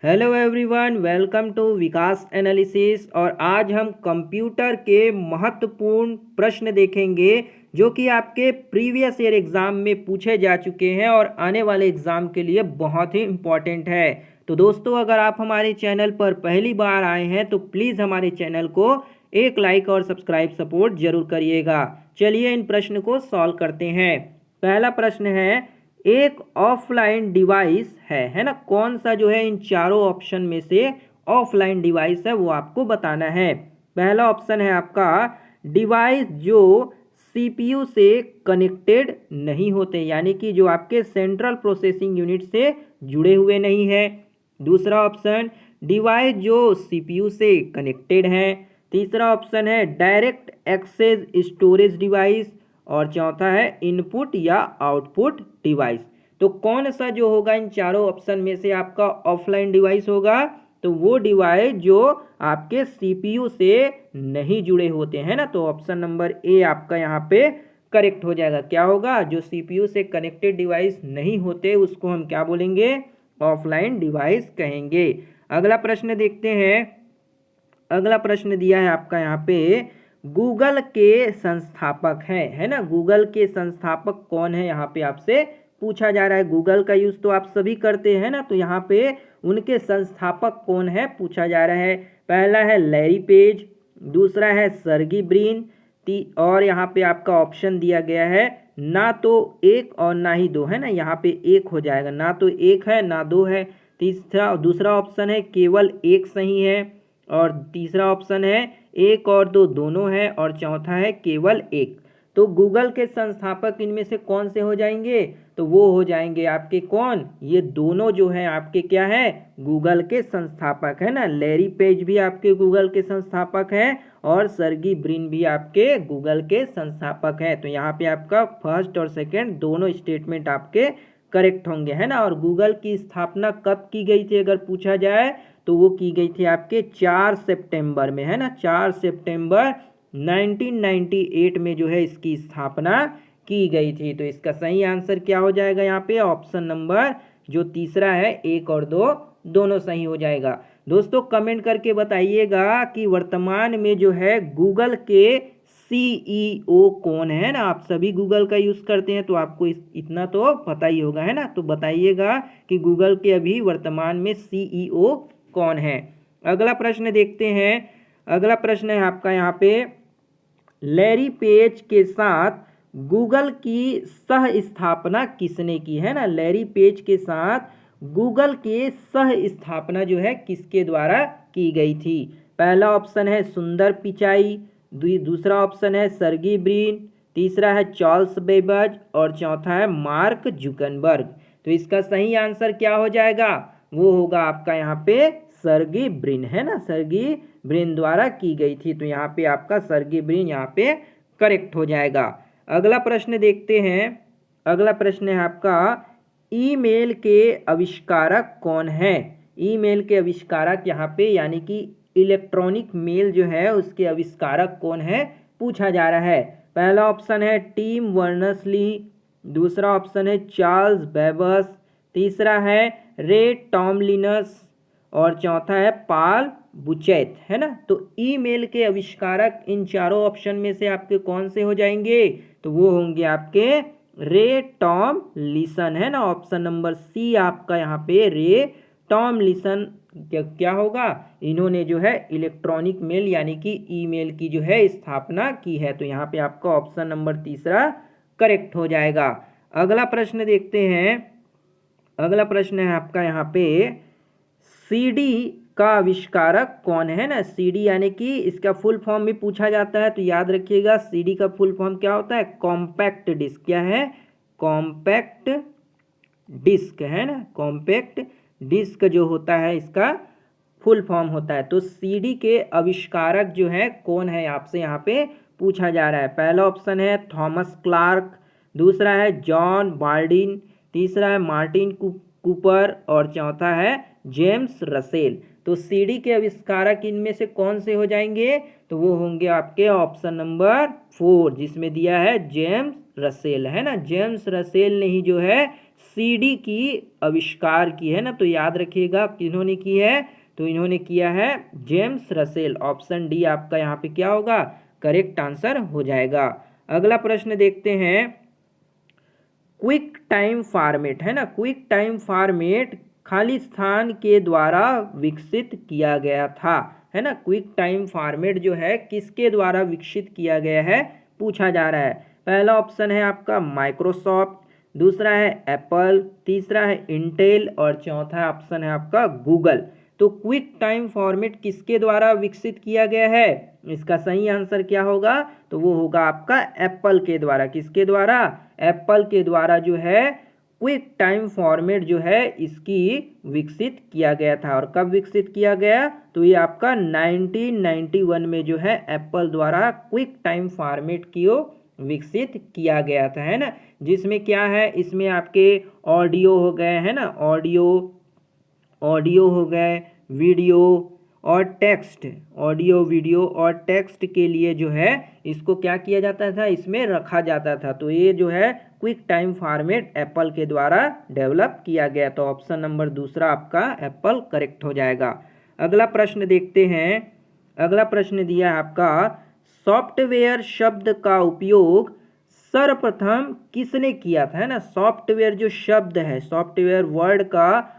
Hello everyone, welcome to Vikas analysis. और आज हम कंप्यूटर के महत्वपूर्ण प्रश्न देखेंगे जो कि आपके प्रीवियस ईयर एग्ज़ाम में पूछे जा चुके हैं और आने वाले एग्ज़ाम के लिए बहुत ही इम्पॉर्टेंट है। तो दोस्तों, अगर आप हमारे चैनल पर पहली बार आए हैं तो प्लीज़ हमारे चैनल को एक लाइक और सब्सक्राइब सपोर्ट जरूर करिएगा। चलिए इन प्रश्न को सॉल्व करते हैं। पहला प्रश्न है, एक ऑफलाइन डिवाइस है ना, कौन सा जो है इन चारों ऑप्शन में से ऑफलाइन डिवाइस है वो आपको बताना है। पहला ऑप्शन है आपका डिवाइस जो सीपीयू से कनेक्टेड नहीं होते, यानी कि जो आपके सेंट्रल प्रोसेसिंग यूनिट से जुड़े हुए नहीं है। दूसरा ऑप्शन डिवाइस जो सीपीयू से कनेक्टेड है। तीसरा ऑप्शन है डायरेक्ट एक्सेस स्टोरेज डिवाइस। और चौथा है इनपुट या आउटपुट डिवाइस। तो कौन सा जो होगा इन चारों ऑप्शन में से आपका ऑफलाइन डिवाइस होगा? तो वो डिवाइस जो आपके सीपीयू से नहीं जुड़े होते हैं ना। तो ऑप्शन नंबर ए आपका यहाँ पे करेक्ट हो जाएगा। क्या होगा? जो सीपीयू से कनेक्टेड डिवाइस नहीं होते उसको हम क्या बोलेंगे? ऑफलाइन डिवाइस कहेंगे। अगला प्रश्न देखते हैं। अगला प्रश्न दिया है आपका यहाँ पे, गूगल के संस्थापक हैं, है ना। गूगल के संस्थापक कौन है यहाँ पे आपसे पूछा जा रहा है। गूगल का यूज़ तो आप सभी करते हैं ना, तो यहाँ पे उनके संस्थापक कौन है पूछा जा रहा है। पहला है लैरी पेज, दूसरा है सर्गी ब्रिन, और यहाँ पे आपका ऑप्शन दिया गया है ना तो एक और ना ही दो, है ना। यहाँ पे एक हो जाएगा, ना तो एक है ना दो है। दूसरा ऑप्शन है केवल एक सही है, और तीसरा ऑप्शन है एक और दो दोनों है, और चौथा है केवल एक। तो गूगल के संस्थापक इनमें से कौन से हो जाएंगे? तो वो हो जाएंगे आपके कौन? ये दोनों जो है आपके क्या है? गूगल के संस्थापक है ना। लैरी पेज भी आपके गूगल के संस्थापक हैं और सर्गी ब्रिन भी आपके गूगल के संस्थापक हैं। तो यहाँ पे आपका फर्स्ट और सेकंड दोनों स्टेटमेंट आपके करेक्ट होंगे, है ना। और गूगल की स्थापना कब की गई थी अगर पूछा जाए तो वो की गई थी आपके 4 सितंबर में, है ना। 4 सितंबर 1998 में जो है इसकी स्थापना की गई थी। तो इसका सही आंसर क्या हो जाएगा यहाँ पे? ऑप्शन नंबर जो तीसरा है, एक और दो दोनों सही हो जाएगा। दोस्तों कमेंट करके बताइएगा कि वर्तमान में जो है गूगल के सीईओ कौन है ना। आप सभी गूगल का यूज़ करते हैं तो आपको इतना तो पता ही होगा, है ना। तो बताइएगा कि गूगल के अभी वर्तमान में सीईओ कौन है। अगला प्रश्न देखते हैं। अगला प्रश्न है आपका यहाँ पे, लैरी पेज के साथ गूगल की सह स्थापना किसने की, है ना। लैरी पेज के साथ गूगल के सह स्थापना जो है किसके द्वारा की गई थी? पहला ऑप्शन है सुंदर पिचाई, दूसरा ऑप्शन है सर्गी ब्रिन, तीसरा है चार्ल्स बेबज, और चौथा है मार्क जुकनबर्ग। तो इसका सही आंसर क्या हो जाएगा? वो होगा आपका यहाँ पे सर्गी ब्रिन, है ना। सर्गी ब्रिन द्वारा की गई थी। तो यहाँ पे आपका सर्गी ब्रिन यहाँ पे करेक्ट हो जाएगा। अगला प्रश्न देखते हैं। अगला प्रश्न है आपका, ईमेल के आविष्कारक कौन है? ईमेल के आविष्कारक यहाँ पे यानी कि इलेक्ट्रॉनिक मेल जो है उसके आविष्कारक कौन है पूछा जा रहा है। पहला ऑप्शन है टिम वर्नर्स-ली, दूसरा ऑप्शन है चार्ल्स बेबस, तीसरा है रे टॉमलिनस, और चौथा है पॉल बुचेट, है ना। तो ईमेल के आविष्कारक इन चारों ऑप्शन में से आपके कौन से हो जाएंगे? तो वो होंगे आपके रे टॉमलिसन, है ना। ऑप्शन नंबर सी आपका यहाँ पे रे टॉमलिसन क्या होगा? इन्होंने जो है इलेक्ट्रॉनिक मेल यानी कि ईमेल की जो है स्थापना की है। तो यहाँ पे आपका ऑप्शन नंबर तीसरा करेक्ट हो जाएगा। अगला प्रश्न देखते हैं। अगला प्रश्न है आपका यहाँ पे, सीडी का आविष्कारक कौन है ना। सीडी यानी कि इसका फुल फॉर्म भी पूछा जाता है, तो याद रखिएगा सीडी का फुल फॉर्म क्या होता है? Compact disc. क्या है? कॉम्पैक्ट डिस्क, है ना। कॉम्पैक्ट डिस्क जो होता है इसका फुल फॉर्म होता है। तो सीडी के आविष्कारक जो है कौन है आपसे यहाँ पे पूछा जा रहा है। पहला ऑप्शन है थॉमस क्लार्क, दूसरा है जॉन बाल्डिन, तीसरा है मार्टिन कूपर, और चौथा है जेम्स रसेल। तो तो सीडी के आविष्कारक इनमें से कौन से हो जाएंगे? तो वो होंगे आपके ऑप्शन नंबर 4, जिसमें दिया है जेम्स रसेल, है ना। जेम्स रसेल ने ही जो है सीडी की आविष्कार की है ना। तो याद रखिएगा किन्होंने की है? तो इन्होंने किया है जेम्स रसेल। ऑप्शन डी आपका यहाँ पे क्या होगा? करेक्ट आंसर हो जाएगा। अगला प्रश्न देखते हैं। क्विक टाइम फॉर्मेट, है ना। क्विक टाइम फॉर्मेट खाली स्थान के द्वारा विकसित किया गया था, है ना। क्विक टाइम फॉर्मेट जो है किसके द्वारा विकसित किया गया है, पूछा जा रहा है। पहला ऑप्शन है आपका माइक्रोसॉफ्ट, दूसरा है एप्पल, तीसरा है इंटेल और चौथा ऑप्शन है आपका गूगल। तो क्विक टाइम फॉर्मेट किसके द्वारा विकसित किया गया है? इसका सही आंसर क्या होगा? तो वो होगा आपका एप्पल के द्वारा। किसके द्वारा? एप्पल के द्वारा जो है क्विक टाइम फॉर्मेट जो है इसकी विकसित किया गया था। और कब विकसित किया गया? तो ये आपका 1991 में जो है एप्पल द्वारा क्विक टाइम फॉर्मेट को विकसित किया गया था, है ना। जिसमें क्या है, इसमें आपके ऑडियो हो गए, है ना, ऑडियो हो गए, वीडियो और टेक्स्ट, ऑडियो वीडियो और टेक्स्ट के लिए जो है इसको क्या किया जाता था, इसमें रखा जाता था। तो ये जो है क्विक टाइम फॉर्मेट एप्पल के द्वारा डेवलप किया गया। तो ऑप्शन नंबर दूसरा आपका एप्पल करेक्ट हो जाएगा। अगला प्रश्न देखते हैं। अगला प्रश्न दिया है आपका, सॉफ्टवेयर शब्द का उपयोग सर्वप्रथम किसने किया था, है ना। सॉफ्टवेयर जो शब्द है, सॉफ्टवेयर वर्ड का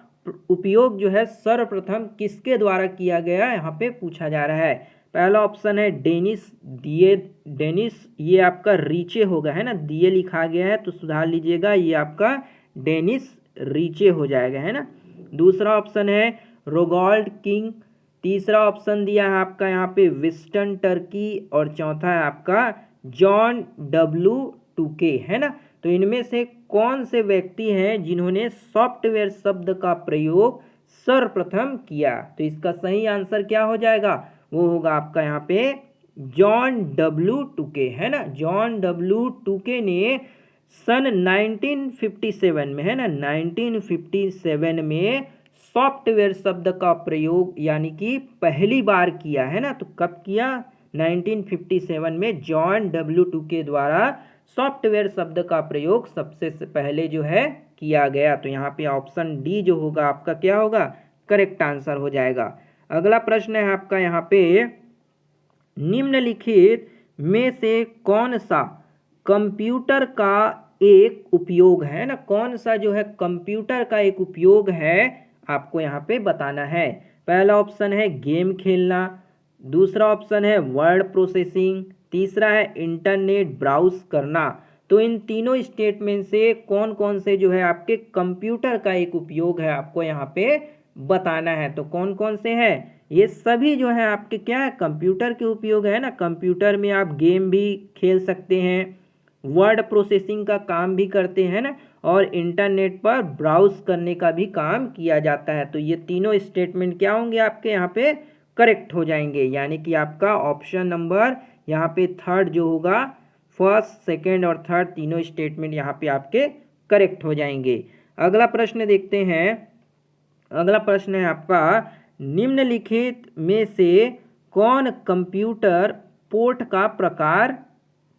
उपयोग जो है सर्वप्रथम किसके द्वारा किया गया, यहाँ पे पूछा जा रहा है। पहला ऑप्शन है डेनिस, ये आपका रीचे होगा, है ना, दिए लिखा गया है तो सुधार लीजिएगा, ये आपका डेनिस रीचे हो जाएगा, है ना। दूसरा ऑप्शन है रोगाल्ड किंग, तीसरा ऑप्शन दिया है आपका यहाँ पे विस्टन टर्की और चौथा है आपका जॉन W2K, है ना। तो इनमें से कौन से व्यक्ति हैं जिन्होंने सॉफ्टवेयर शब्द का प्रयोग सर्वप्रथम किया? तो इसका सही आंसर क्या हो जाएगा? वो होगा आपका यहाँ पे जॉन W2K, है ना। जॉन W2K ने सन 1957 में, है ना, 1957 में सॉफ्टवेयर शब्द का प्रयोग यानी कि पहली बार किया, है ना। तो कब किया? 1957 में जॉन W2K द्वारा सॉफ्टवेयर शब्द का प्रयोग सबसे पहले जो है किया गया। तो यहाँ पे ऑप्शन डी जो होगा आपका क्या होगा? करेक्ट आंसर हो जाएगा। अगला प्रश्न है आपका यहाँ पे, निम्नलिखित में से कौन सा कंप्यूटर का एक उपयोग है ना, कौन सा जो है कंप्यूटर का एक उपयोग है आपको यहाँ पे बताना है। पहला ऑप्शन है गेम खेलना, दूसरा ऑप्शन है वर्ड प्रोसेसिंग, तीसरा है इंटरनेट ब्राउज करना। तो इन तीनों स्टेटमेंट से कौन कौन से जो है आपके कंप्यूटर का एक उपयोग है आपको यहाँ पे बताना है। तो कौन कौन से हैं? ये सभी जो है आपके क्या है, कंप्यूटर के उपयोग है ना। कंप्यूटर में आप गेम भी खेल सकते हैं, वर्ड प्रोसेसिंग का काम भी करते हैं ना, और इंटरनेट पर ब्राउज करने का भी काम किया जाता है। तो ये तीनों स्टेटमेंट क्या होंगे आपके यहाँ पे? करेक्ट हो जाएंगे। यानी कि आपका ऑप्शन नंबर यहाँ पे थर्ड जो होगा, फर्स्ट सेकंड और थर्ड तीनों स्टेटमेंट यहाँ पे आपके करेक्ट हो जाएंगे। अगला प्रश्न देखते हैं। अगला प्रश्न है आपका, निम्नलिखित में से कौन कंप्यूटर पोर्ट का प्रकार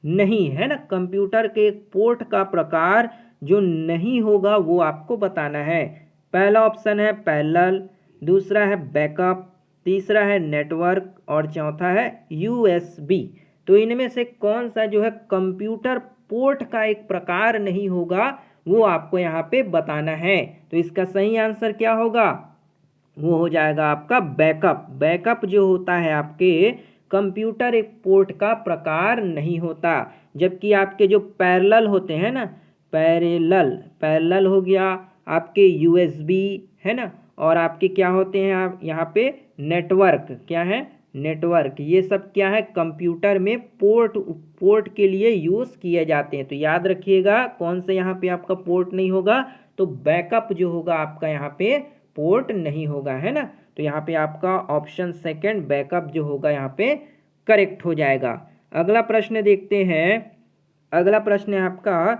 नहीं, है ना। कंप्यूटर के पोर्ट का प्रकार जो नहीं होगा वो आपको बताना है। पहला ऑप्शन है पैरेलल, दूसरा है बैकअप, तीसरा है नेटवर्क और चौथा है USB। तो इनमें से कौन सा जो है कंप्यूटर पोर्ट का एक प्रकार नहीं होगा वो आपको यहाँ पे बताना है। तो इसका सही आंसर क्या होगा? वो हो जाएगा आपका बैकअप। बैकअप जो होता है आपके कंप्यूटर एक पोर्ट का प्रकार नहीं होता। जबकि आपके जो पैरेलल होते हैं ना, पैरेलल हो गया आपके USB, है ना, और आपके क्या होते हैं आप यहाँ पे नेटवर्क, क्या है, नेटवर्क, ये सब क्या है कंप्यूटर में पोर्ट के लिए यूज़ किए जाते हैं। तो याद रखिएगा कौन से यहाँ पे आपका पोर्ट नहीं होगा, तो बैकअप जो होगा आपका यहाँ पे पोर्ट नहीं होगा, है ना। तो यहाँ पे आपका ऑप्शन सेकंड बैकअप जो होगा यहाँ पे करेक्ट हो जाएगा। अगला प्रश्न देखते हैं। अगला प्रश्न है आपका,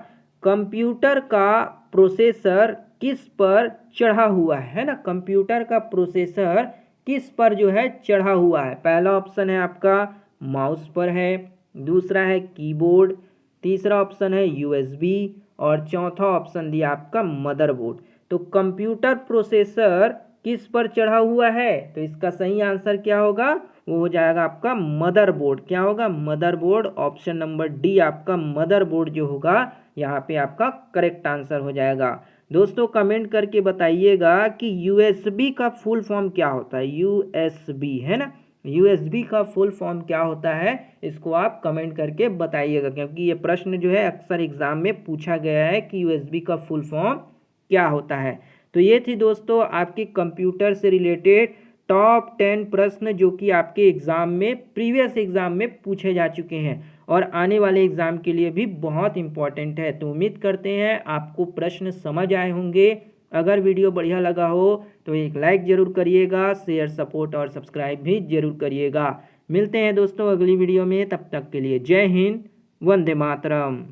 कंप्यूटर का प्रोसेसर किस पर चढ़ा हुआ है ना। कंप्यूटर का प्रोसेसर किस पर जो है चढ़ा हुआ है। पहला ऑप्शन है आपका माउस पर है, दूसरा है कीबोर्ड, तीसरा ऑप्शन है यूएसबी और चौथा ऑप्शन दिया आपका मदरबोर्ड। तो कंप्यूटर प्रोसेसर किस पर चढ़ा हुआ है, तो इसका सही आंसर क्या होगा, वो हो जाएगा आपका मदरबोर्ड। क्या होगा, मदरबोर्ड। ऑप्शन नंबर डी आपका मदरबोर्ड जो होगा यहाँ पे आपका करेक्ट आंसर हो जाएगा। दोस्तों कमेंट करके बताइएगा कि यूएसबी का फुल फॉर्म क्या होता है। यूएसबी है ना, यूएसबी का फुल फॉर्म क्या होता है, इसको आप कमेंट करके बताइएगा, क्योंकि ये प्रश्न जो है अक्सर एग्जाम में पूछा गया है कि यूएसबी का फुल फॉर्म क्या होता है। तो ये थी दोस्तों आपके कंप्यूटर से रिलेटेड टॉप 10 प्रश्न जो कि आपके एग्ज़ाम में प्रीवियस एग्ज़ाम में पूछे जा चुके हैं और आने वाले एग्ज़ाम के लिए भी बहुत इंपॉर्टेंट है। तो उम्मीद करते हैं आपको प्रश्न समझ आए होंगे। अगर वीडियो बढ़िया लगा हो तो एक लाइक ज़रूर करिएगा, शेयर, सपोर्ट और सब्सक्राइब भी ज़रूर करिएगा। मिलते हैं दोस्तों अगली वीडियो में, तब तक के लिए जय हिंद, वंदे मातरम।